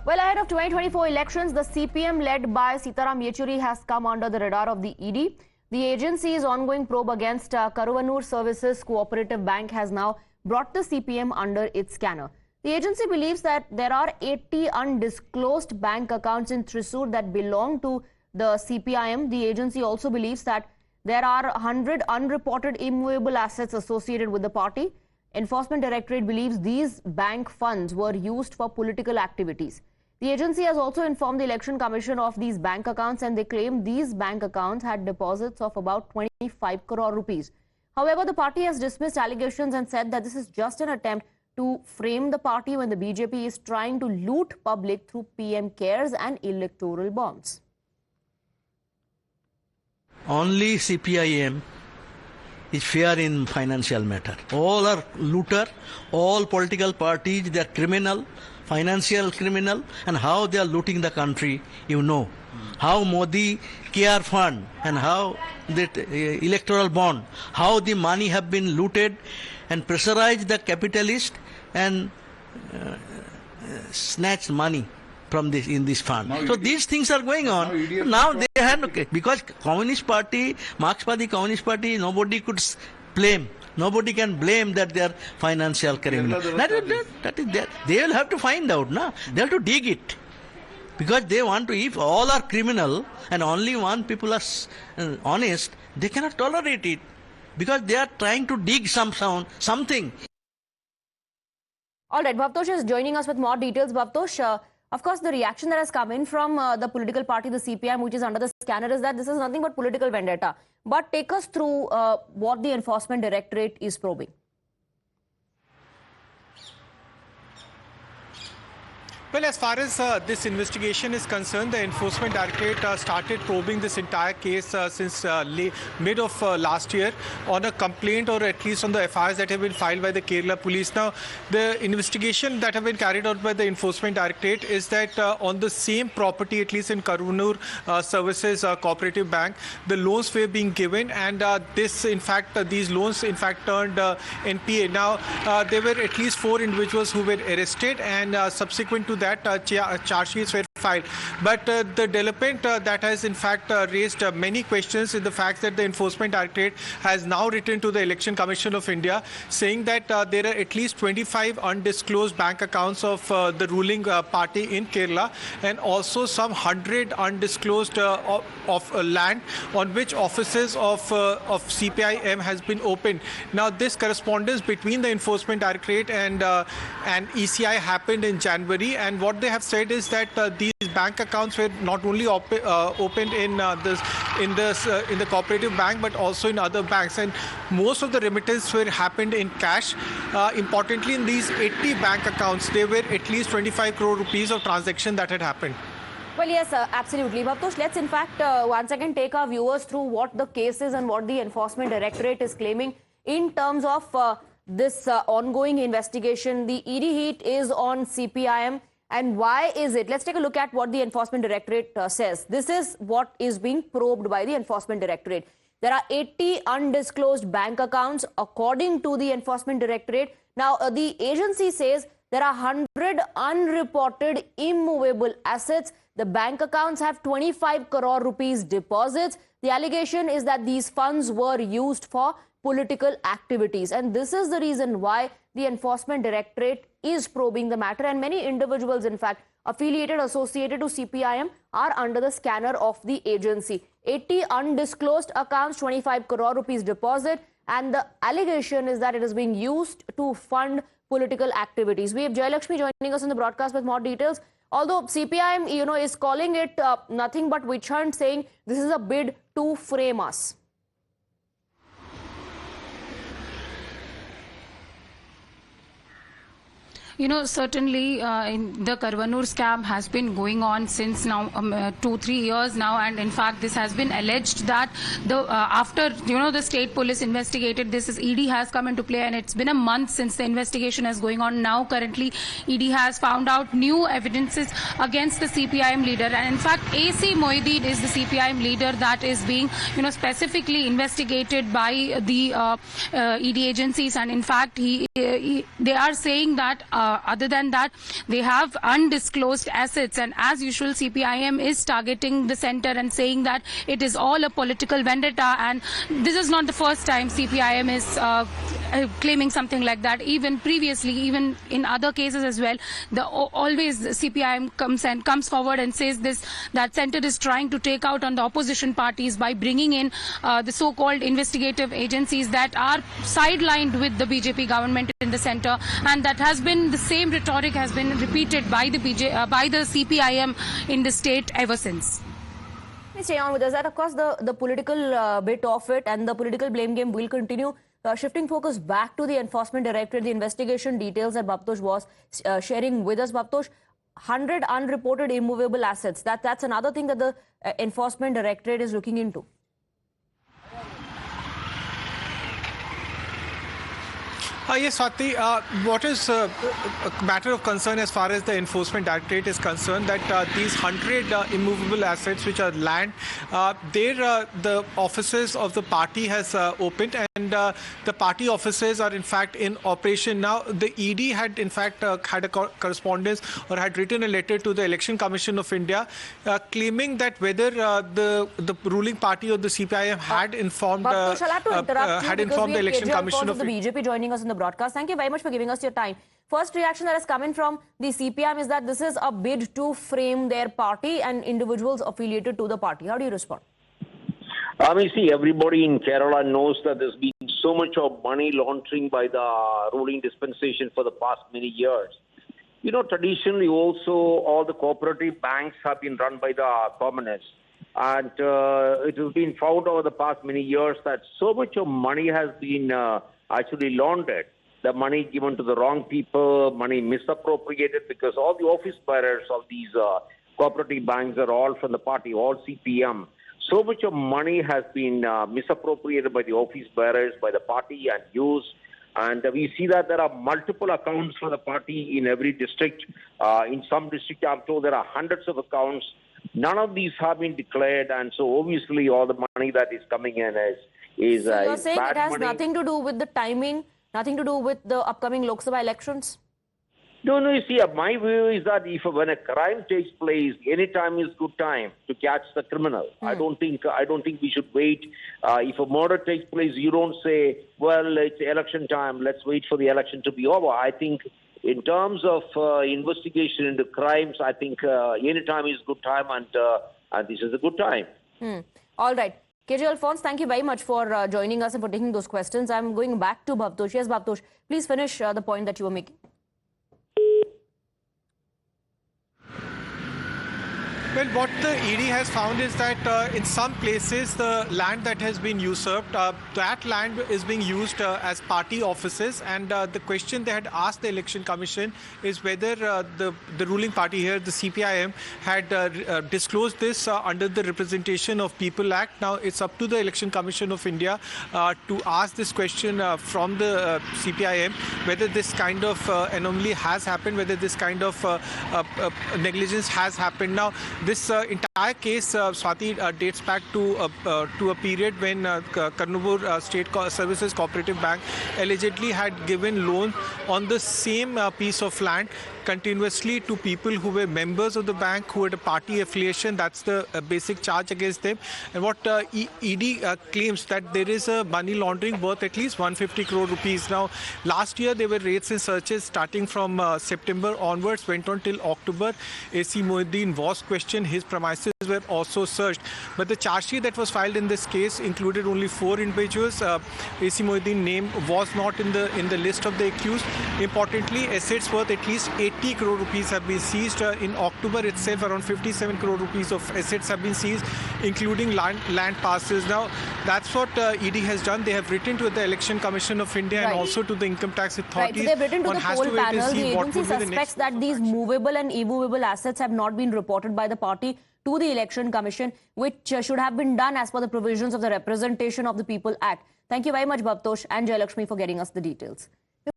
Well, ahead of 2024 elections, the CPM led by Sitaram Yechuri has come under the radar of the ED. The agency's ongoing probe against Karuvanur Services Cooperative Bank has now brought the CPM under its scanner. The agency believes that there are 80 undisclosed bank accounts in Thrissur that belong to the CPIM. The agency also believes that there are 100 unreported immovable assets associated with the party. Enforcement Directorate believes these bank funds were used for political activities. The agency has also informed the Election Commission of these bank accounts, and they claim these bank accounts had deposits of about 25 crore rupees. However, the party has dismissed allegations and said that this is just an attempt to frame the party when the BJP is trying to loot public through PM cares and electoral bonds. Only CPIM is fair in financial matter. All are looter, all political parties, they are criminal, financial criminal, and how they are looting the country, you know. How Modi care fund and how that electoral bond, how the money have been looted and pressurized the capitalist and snatched money from this in this fund. So these things are going on. Now they have, because Communist Party, Marxist Communist Party, nobody could blame. Nobody can blame that they are financial criminal. That is that. They will have to find out, na? They have to dig it. Because they want to, if all are criminal and only one people are honest, they cannot tolerate it. Because they are trying to dig something. All right, Bhavtosh is joining us with more details. Bhavtosh, of course, the reaction that has come in from the political party, the CPIM, which is under the scanner, is that this is nothing but political vendetta. But take us through what the Enforcement Directorate is probing. Well, as far as this investigation is concerned, the Enforcement Directorate started probing this entire case since mid of last year on a complaint, or at least on the FIRs that have been filed by the Kerala police. Now, the investigation that have been carried out by the Enforcement Directorate is that on the same property, at least in Karuvanur Services Cooperative Bank, the loans were being given, and these loans in fact turned NPA. Now, there were at least 4 individuals who were arrested, and subsequent to that, charge sheets were filed. But the development that has in fact raised many questions in the fact that the Enforcement Directorate has now written to the Election Commission of India saying that there are at least 25 undisclosed bank accounts of the ruling party in Kerala, and also some 100 undisclosed of land on which offices of CPIM has been opened. Now, this correspondence between the Enforcement Directorate and ECI happened in January, and what they have said is that these bank accounts were not only opened in the cooperative bank but also in other banks, and most of the remittances were happened in cash. Importantly, in these 80 bank accounts, there were at least 25 crore rupees of transaction that had happened. Well, yes, absolutely. Bhavtosh, let's in fact once again take our viewers through what the case is and what the Enforcement Directorate is claiming in terms of this ongoing investigation. The ED heat is on CPIM. And why is it? Let's take a look at what the Enforcement Directorate says. This is what is being probed by the Enforcement Directorate. There are 80 undisclosed bank accounts according to the Enforcement Directorate. Now, the agency says there are 100 unreported immovable assets. The bank accounts have 25 crore rupees deposits. The allegation is that these funds were used for political activities. And this is the reason why the Enforcement Directorate is probing the matter, and many individuals, in fact, associated to CPIM are under the scanner of the agency. 80 undisclosed accounts, 25 crore rupees deposit, and the allegation is that it is being used to fund political activities. We have Jayalakshmi joining us on the broadcast with more details. Although CPIM, is calling it nothing but witch hunt, saying this is a bid to frame us. Certainly the Karuvanur scam has been going on since now 2-3 years now, and in fact this has been alleged that after the state police investigated this, ED has come into play, and it's been a month since the investigation is going on. Now currently ED has found out new evidences against the CPIM leader, and in fact AC Moideen is the CPIM leader that is being specifically investigated by the ED agencies, and in fact they are saying that Other than that, they have undisclosed assets, and as usual, CPIM is targeting the center and saying that it is all a political vendetta. And this is not the first time CPIM is claiming something like that. Even previously, even in other cases as well, always CPIM comes forward and says that center is trying to take out on the opposition parties by bringing in the so-called investigative agencies that are sidelined with the BJP government in the center, and that has been the same rhetoric has been repeated by the CPIM in the state ever since. Please stay on with us. That, of course, the political bit of it and the political blame game will continue. Shifting focus back to the Enforcement Directorate, the investigation details that Bhabtosh was sharing with us. Bhabtosh, 100 unreported immovable assets. That's another thing that the Enforcement Directorate is looking into. Yes, Swati, what is a matter of concern as far as the Enforcement Directorate is concerned, that these 100 immovable assets which are land, the offices of the party has opened, and the party offices are in fact in operation now. The ED had in fact had a correspondence or had written a letter to the Election Commission of India claiming that whether the ruling party or the CPIM had informed the Election Commission of the BJP joining us in the broadcast. Thank you very much for giving us your time. First reaction that has come in from the CPIM is that this is a bid to frame their party and individuals affiliated to the party. How do you respond? See, everybody in Kerala knows that there's been so much of money laundering by the ruling dispensation for the past many years. You know, traditionally also all the cooperative banks have been run by the communists. And it has been found over the past many years that so much of money has been actually laundered. The money given to the wrong people, money misappropriated, because all the office bearers of these cooperative banks are all from the party, all CPM. So much of money has been misappropriated by the office bearers, by the party, and used. And we see that there are multiple accounts for the party in every district. In some districts, I'm told there are hundreds of accounts. None of these have been declared, and so obviously all the money that is coming in is so you're saying it has money. Nothing to do with the timing, nothing to do with the upcoming Lok Sabha elections? No, you see, my view is that when a crime takes place, any time is good time to catch the criminal. I don't think we should wait. If a murder takes place, you don't say, well, it's election time, let's wait for the election to be over. I think in terms of investigation into crimes, I think any time is good time, and this is a good time. All right. KJ Alphonse, thank you very much for joining us and for taking those questions. I'm going back to Bhabtosh. Yes, Bhabtosh, please finish the point that you were making. Well, what the ED has found is that in some places, the land that has been usurped, that land is being used as party offices. And the question they had asked the Election Commission is whether the ruling party here, the CPIM, had disclosed this under the Representation of People Act. Now, it's up to the Election Commission of India to ask this question from the CPIM, whether this kind of anomaly has happened, whether this kind of negligence has happened. Now, this entire case, Swati, dates back to a period when Karnapur State Services Cooperative Bank allegedly had given loan on the same piece of land continuously to people who were members of the bank, who had a party affiliation. That's the basic charge against them. And what ED claims that there is a money laundering worth at least 150 crore rupees. Now, last year there were raids and searches starting from September onwards, went on till October. AC Mohiuddin was questioned. His premises were also searched. But the charge sheet that was filed in this case included only 4 individuals. AC Mohiuddin's name was not in the list of the accused. Importantly, assets worth at least 80 crore rupees have been seized. In October itself, around 57 crore rupees of assets have been seized, including land passes. Now, that's what ED has done. They have written to the Election Commission of India and also to the income tax authorities. Right. So they've written to the poll panel. The agency suspects that these movable and immovable assets have not been reported by the party to the Election Commission, which should have been done as per the provisions of the Representation of the People Act. Thank you very much, Bhabtosh and Jayalakshmi, for getting us the details.